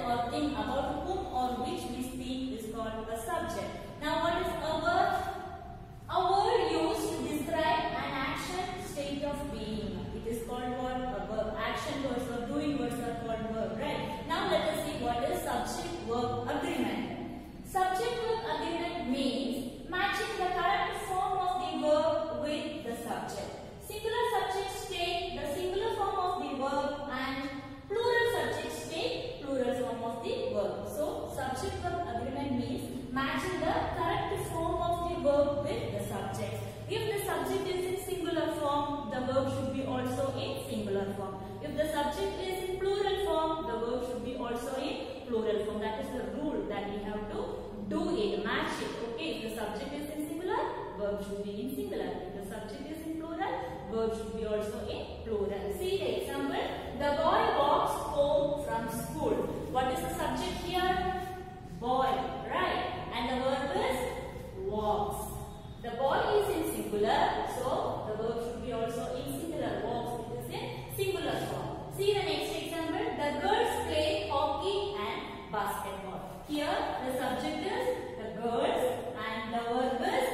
or thing about whom or which we speak is called a subject. Now what is a verb? A word used to describe an action, state of being. It is called what? A verb. Action words or doing words are called verb, right? Now let us see what is subject-verb agreement. Subject-verb agreement means matching the correct form of the verb with the subject. Singular subjects take the singular form of the verb and plural subjects take plural form of the verb. So, subject-verb agreement means matching the correct form of the verb with the subject. If the subject is in singular form, the verb should be also in singular form. If the subject is in plural form, the verb should be also in plural form. That is the rule that we have to do it, match it. Okay, if the subject is in singular, verb should be in singular. If the subject is in plural, verb should be also in plural. See the example. The boy walks home from school. What is the subject here? Boy, right? And the verb is walks. The boy is in singular, so the verb should be also in singular. Walks, it is in singular form. See the next example. The girls play hockey and basketball. Here the subject is the girls and the verb is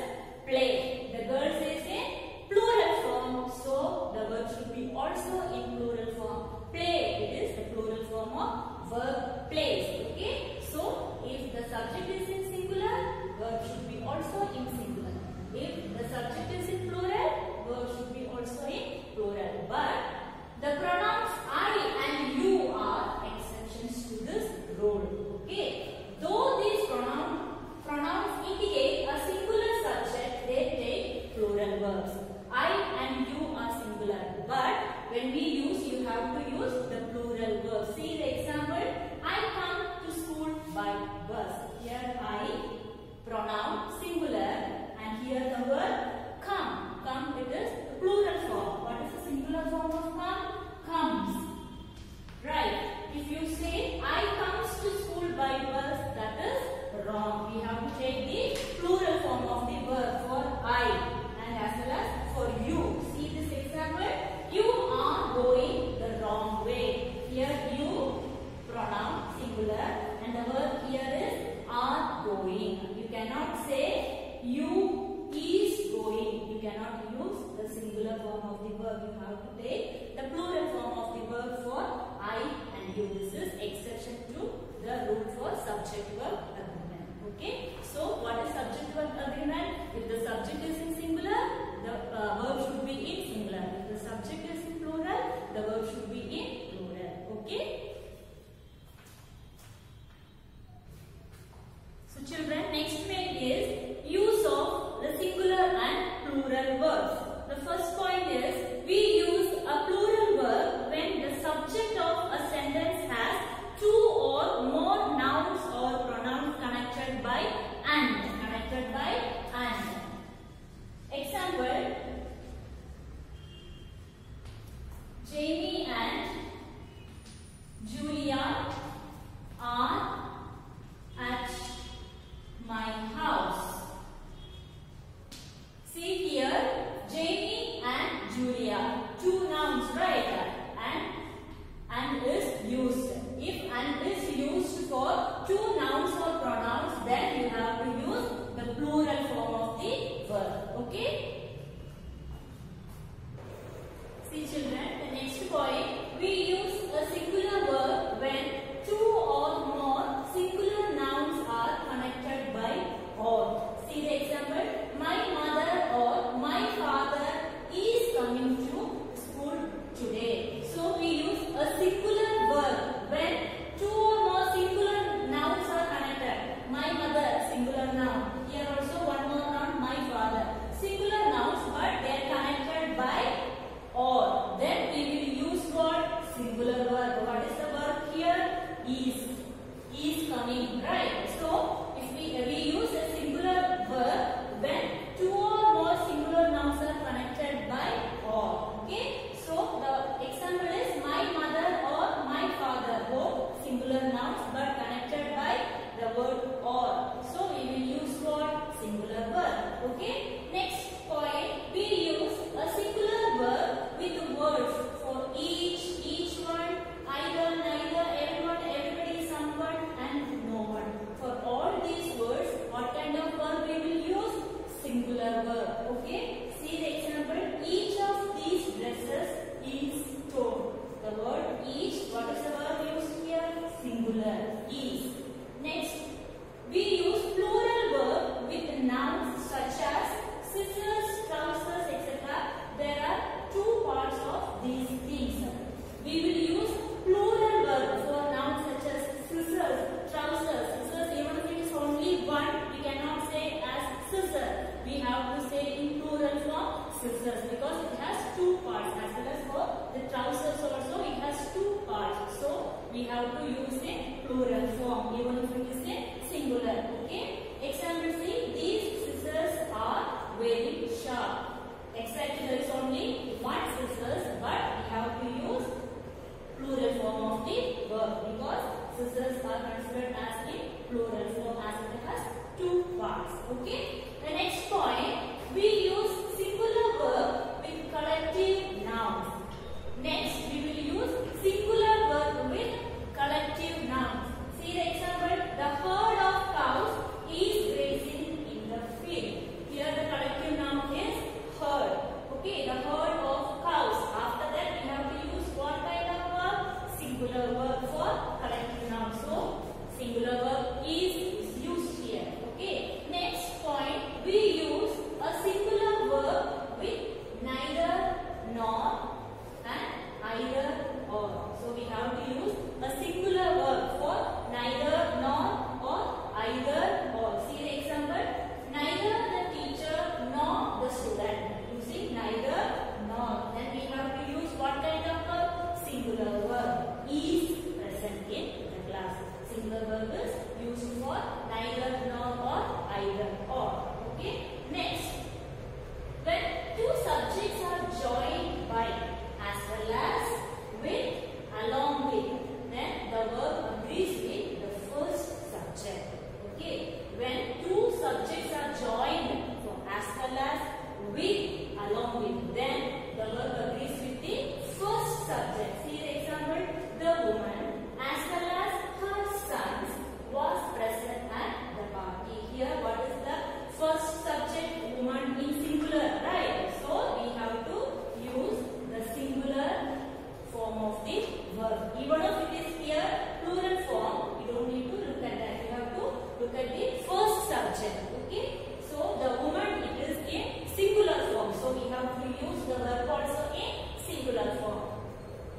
play. The girls is in plural form, so the verb should be also in plural form. Play, it is the plural form of verb plays. Okay, so if the subject is in singular, verb should be also in singular. If the subject is in plural, verb should be also in plural. But the pronouns I and you are exceptions to this rule. Okay, though these pronouns indicate a singular subject, they take plural verbs. I and you are singular, but when we use, you have to use the plural verbs. See the example. I come to school by bus. Here I, pronoun singular, and here the word come. Come, it is the plural form. What is the singular form of come? Comes. Right. If you say I comes to school by bus, that is wrong. We have to take the plural form of the verb for I and as well as for you. See this example. You are going the wrong way. Here you, pronoun singular, and the verb here is are going. You cannot say you is going. You cannot use the singular form of the verb. You have to take the plural form of the verb for I and you. This is exception to the rule for subject-verb agreement. Okay. So what is subject-verb agreement? If the subject is in singular, the verb should be in singular. If the subject is in plural, the verb should be in plural. Okay. So children, next point is use of the singular and plural verbs. The first point is we use a plural verb when the subject of a sentence has two or more nouns or pronouns connected by and. Example, Jamie and Julia are at my house. See here, Jamie and Julia, two nouns, right? And is used. If and is used for two nouns or pronouns, then you have to use the plural form of the verb. Okay? See children, the next point, we use a singular verb when two or more singular nouns are connected by or. See the example, my mother or my father is coming to school today. So we use a singular verb when two or more singular nouns are connected. My mother, singular noun. Here also one more noun, my father. Singular nouns, but they are connected by or. Then we will use what? Singular verb. What is the verb here? Is coming, right? So if we use a singular verb when two or more singular nouns are connected by or. Okay? So the example is my mother or my father, both singular nouns but connected by the word or. So we will use what? Singular verb. Okay? Next point, we use a singular verb with words for each one, either, neither, everyone, everybody, someone, singular, is. Next, we use plural verb with nouns such as scissors, trousers, etc. There are two parts of these things. We will use plural verb for nouns such as scissors, trousers. Scissors, even if it is only one, we cannot say as scissor. We have to say in plural form scissors because it has two parts. As well as for the trousers also, it has two parts. So we have to use a plural form even if it is a singular. Okay. Example, see, these scissors are very sharp. Exactly, there is only one scissors, but we have to use plural form of the verb because scissors are considered as a plural form as it has two parts. Okay. The next point, we use singular verb with collective nouns. Next, we will use singular verb with collective nouns. See the example, the herd of cows is grazing in the field. Here the collective noun is herd. Okay, the herd of cows. After that, we have to use what kind of verb? Singular verb for collective noun. So, singular verb is used here. Okay. Next point, we use a singular verb with neither, nor and either, or. So, we have to use a singular verb for neither, nor, or either, or. See the example, neither the teacher nor the student. Using neither, nor. Then we have to use what kind of verb? Singular verb. Is present in the class. Singular verb is used for neither, nor, or either, or. Okay. Next, when two subjects are joined by as well as with, along with, then the verb agrees with the first subject. Okay. When two subjects are joined so as well as with, along with, then the verb agrees with the first subject. See the example, the woman as well as her sons was present at the party. Here what is the first subject? Woman in singular, right? So we have to use the singular form of the verb. Even if it is here plural form, we don't need to look at that. We have to look at the first subject. Okay? So the woman, it is in singular form. So we have to use the verb also in singular form.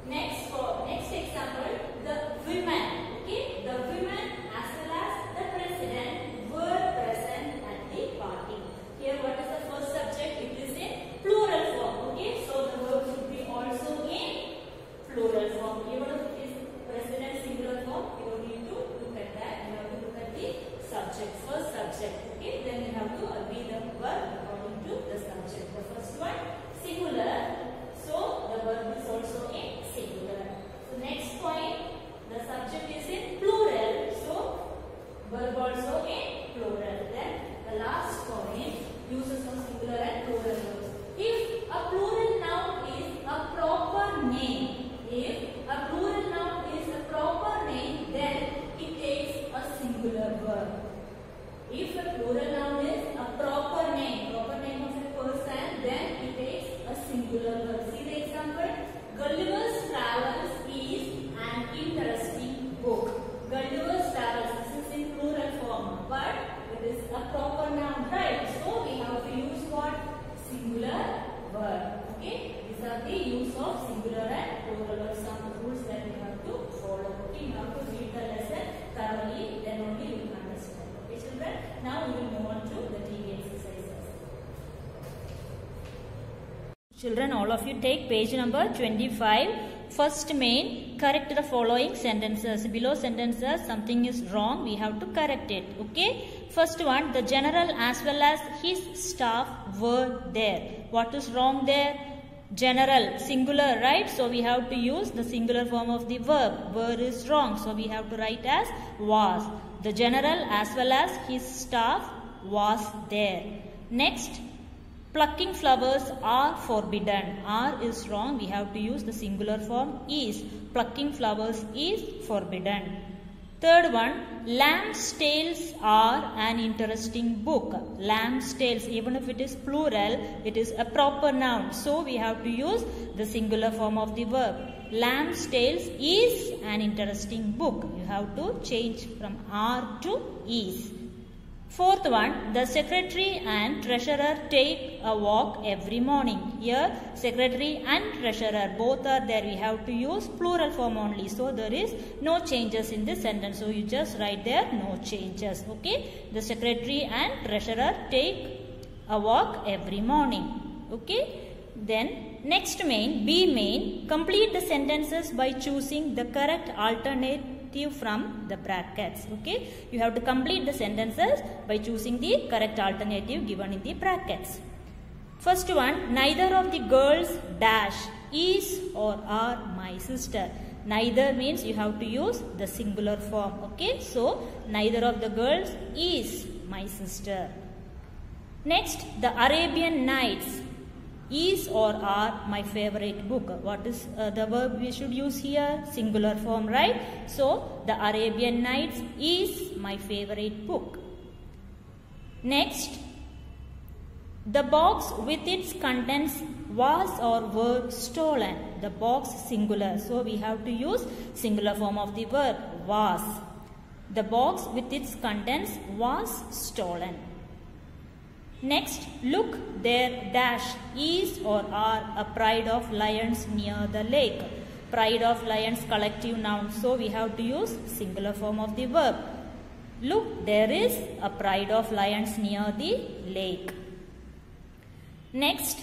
Next example, the women. Okay? The women as well as the president were present at the party. Here what is the first subject? It is in plural form. Okay? So the verb should be also in plural form. Even if it is president singular form, you don't need to look at that. You have to look at the subject, first subject. Okay? Then you have to agree the verb according to the subject. The first one, singular. So the verb is also in singular. So next point, the subject is in plural. So verb also in plural. Then the last point, uses of singular and plural verbs. If a plural noun is a proper name, then it takes a singular verb. If a plural noun is a proper name of a person, then it takes a singular verb. See the example, Gulliver's Travels is an interesting book. Gulliver's Travels, this is in plural form, but it is a proper noun, right? So we have to use what? Singular verb. Okay? These are the use of singular and plural verbs. Some rules that we have to follow. Okay? You have to read the lesson thoroughly, then only you will understand. Okay, children? Now we will move on to the TV exercises. Children, all of you take page number 25. First main, correct the following sentences. Below sentences, something is wrong. We have to correct it. Okay? First one, the general as well as his staff were there. What is wrong there? General, singular, right? So we have to use the singular form of the verb. Were is wrong. So we have to write as was. The general as well as his staff was there. Next, plucking flowers are forbidden. Are is wrong. We have to use the singular form is. Plucking flowers is forbidden. Third one, Lamb's Tales are an interesting book. Lamb's Tales, even if it is plural, it is a proper noun. So we have to use the singular form of the verb. Lamb's Tales is an interesting book. You have to change from are to is. Fourth one, the secretary and treasurer take a walk every morning. Here, secretary and treasurer both are there. We have to use plural form only. So, there is no changes in this sentence. So, you just write there no changes. Okay. The secretary and treasurer take a walk every morning. Okay. Then, next main, B main, complete the sentences by choosing the correct alternative from the brackets. Okay, you have to complete the sentences by choosing the correct alternative given in the brackets. First one, neither of the girls dash is or are my sister. Neither means you have to use the singular form. Okay, so neither of the girls is my sister. Next, the Arabian Nights is or are my favorite book. What is the verb we should use here? Singular form, right? So, the Arabian Nights is my favorite book. Next, the box with its contents was or were stolen. The box singular. So, we have to use singular form of the verb was. The box with its contents was stolen. Next, look, there dash is or are a pride of lions near the lake. Pride of lions collective noun. So, we have to use singular form of the verb. Look, there is a pride of lions near the lake. Next,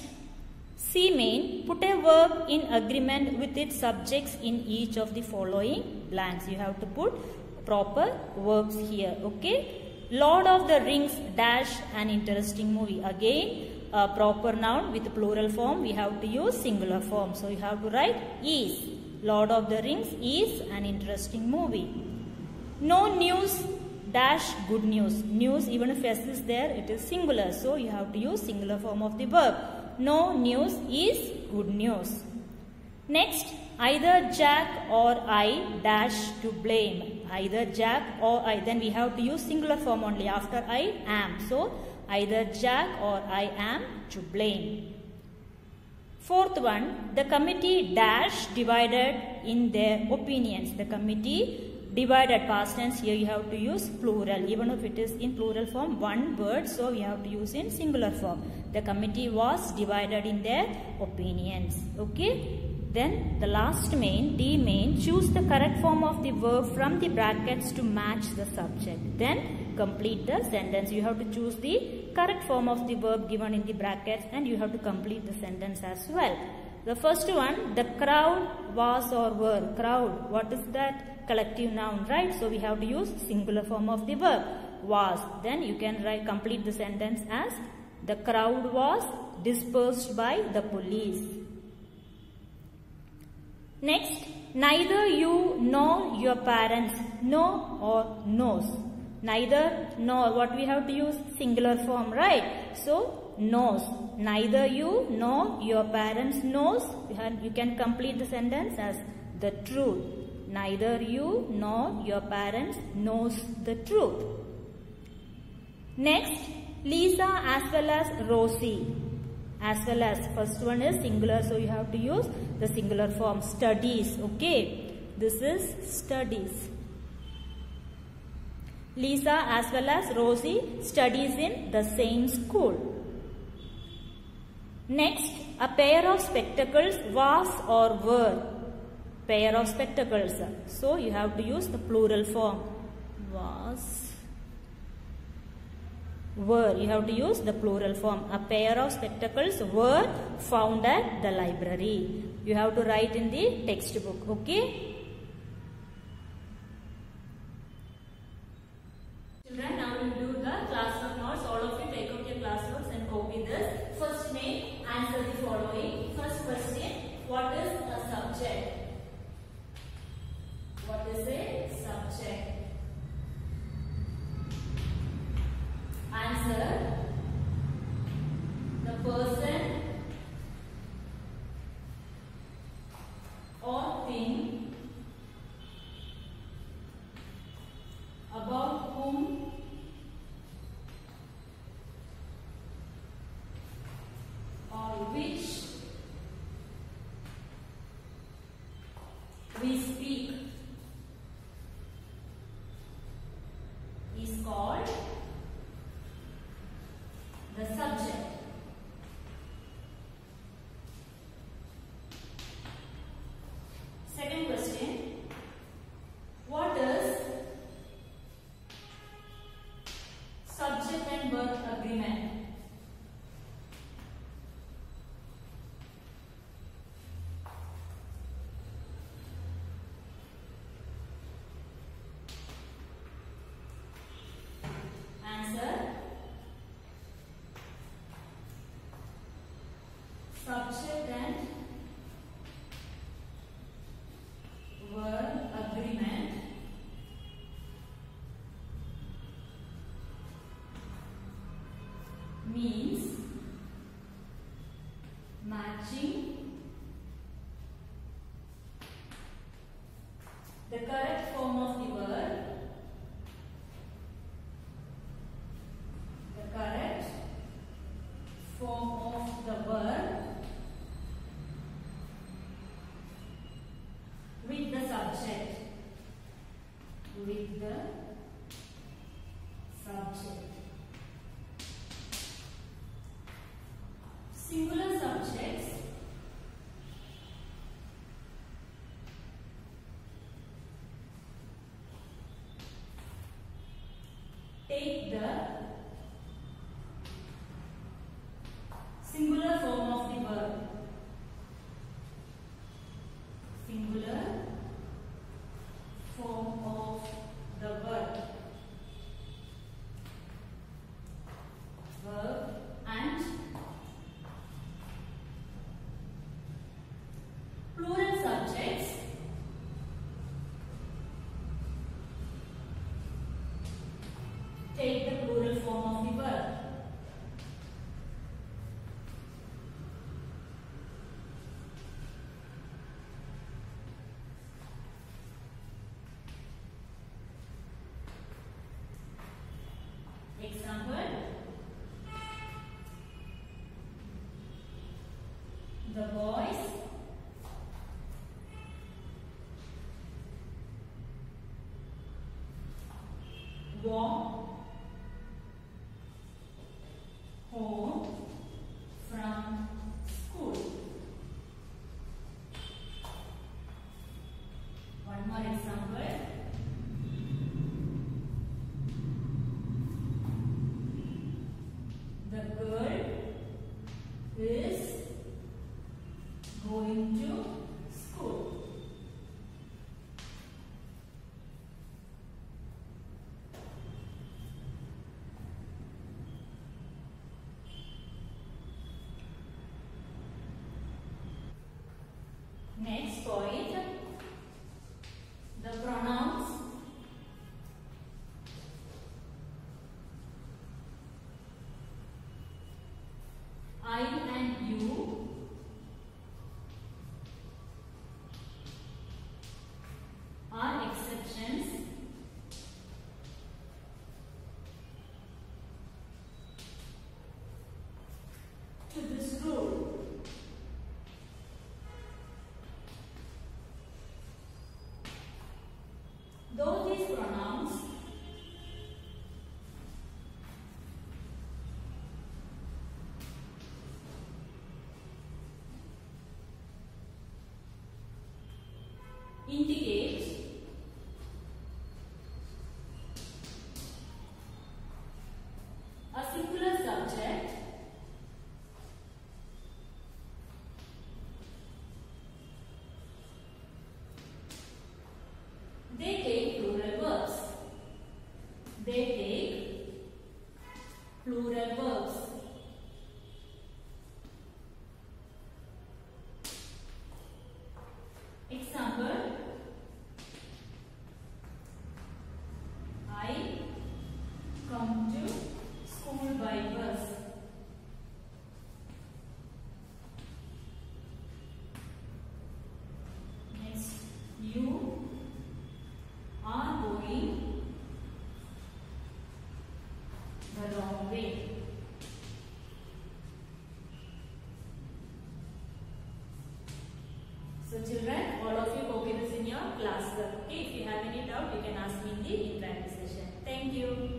C main, put a verb in agreement with its subjects in each of the following blanks. You have to put proper verbs here. Okay. Lord of the Rings dash an interesting movie. Again, a proper noun with plural form. We have to use singular form. So, you have to write is. Lord of the Rings is an interesting movie. No news dash good news. News, even if S is there, it is singular. So, you have to use singular form of the verb. No news is good news. Next, either Jack or I dash to blame. Either Jack or I. Then we have to use singular form only after I am. So, either Jack or I am to blame. Fourth one, the committee dash divided in their opinions. The committee divided, past tense. Here you have to use plural. Even if it is in plural form, one word. So, we have to use in singular form. The committee was divided in their opinions. Okay. Then the last main, D main, choose the correct form of the verb from the brackets to match the subject. Then complete the sentence. You have to choose the correct form of the verb given in the brackets and you have to complete the sentence as well. The first one, the crowd was or were. Crowd, what is that? Collective noun, right? So we have to use singular form of the verb was. Then you can complete the sentence as the crowd was dispersed by the police. Next, neither you nor your parents know or knows. Neither nor, what we have to use? Singular form, right? So, knows. Neither you nor your parents knows. You can complete the sentence as the truth. Neither you nor your parents knows the truth. Next, Lisa as well as Rosie. As well as, first one is singular, so you have to use the singular form, studies. Okay, this is studies. Lisa as well as Rosie studies in the same school. Next, a pair of spectacles was or were. Pair of spectacles. So you have to use the plural form. Was, were. You have to use the plural form. A pair of spectacles were found at the library. You have to write in the textbook. Okay. Children, now we will do the classwork notes. All of you take out your classworks and copy this. First main, answer the following. First question, what is a subject? What is a subject? Answer, the person or thing subject and verb agreement means matching the correct form of the verb, the correct form of the verb with the subject, with the subject. Singular subjects take the singular form of the verb. Singular form of the verb. Verb and plural subjects take the plural form of the verb. Example, the boys walk home from school. One more example. The girl is going to school. Next point, the pronouns. I and you are exceptions to this rule. Though these pronouns indicate a singular subject, they take plural verbs. They take plural verbs. Example, I come to school by bus. Next, you are going the wrong way. So children, all of you copy this in your class work. Okay, if you have any doubt, you can ask me in the interactive session. Thank you.